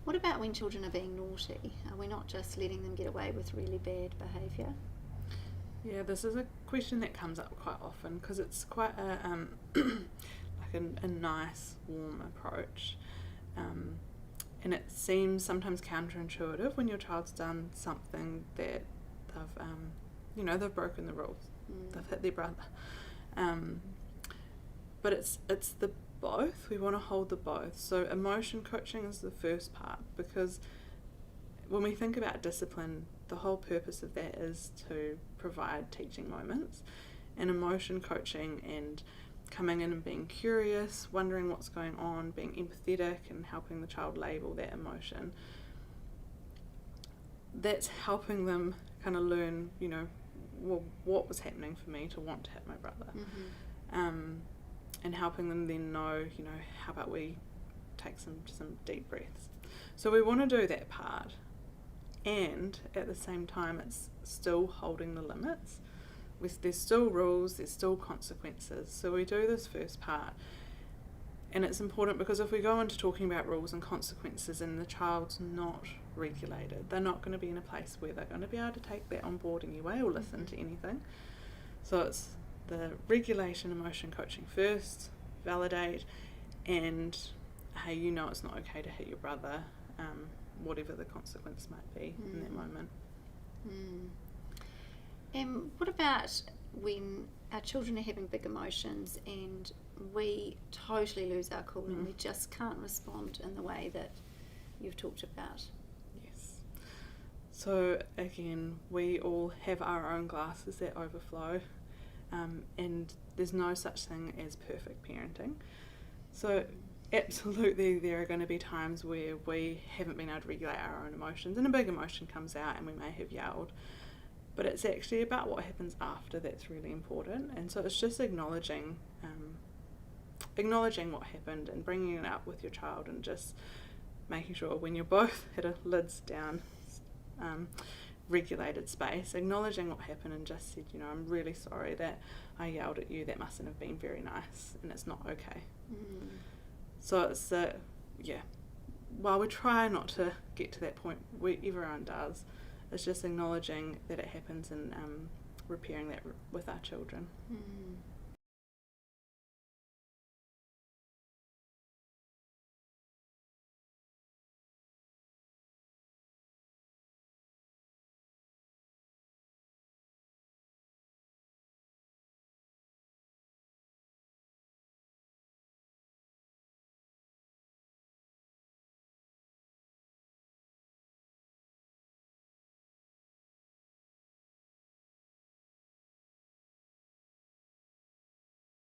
What about when children are being naughty? Are we not just letting them get away with really bad behaviour? Yeah, this is a question that comes up quite often because it's quite a like a nice, warm approach, and it seems sometimes counterintuitive when your child's done something that they've broken the rules, they've hit their brother, but it's the both. We want to hold the both. So emotion coaching is the first part, because when we think about discipline, the whole purpose of that is to provide teaching moments, and emotion coaching and coming in and being curious, wondering what's going on, being empathetic and helping the child label that emotion, that's helping them kind of learn, well, what was happening for me to want to hit my brother. And helping them then know, how about we take some deep breaths. So we want to do that part, and at the same time it's still holding the limits. There's still rules, there's still consequences. So we do this first part, and it's important because if we go into talking about rules and consequences and the child's not regulated, they're not going to be in a place where they're going to be able to take that on board anyway or listen to anything. So it's the regulation emotion coaching first, validate, and hey, it's not okay to hit your brother, whatever the consequence might be in that moment. And what about when our children are having big emotions and we totally lose our cool and we just can't respond in the way that you've talked about? Yes. So again, we all have our own glasses that overflow, and there's no such thing as perfect parenting. So absolutely there are going to be times where we haven't been able to regulate our own emotions and a big emotion comes out and we may have yelled, but it's actually about what happens after that's really important. And so it's just acknowledging what happened and bringing it up with your child, and just making sure when you're both at a lids down, regulated space, acknowledging what happened and just said, I'm really sorry that I yelled at you, that mustn't have been very nice and it's not okay. So it's while we try not to get to that point, everyone does, it's just acknowledging that it happens and repairing that with our children.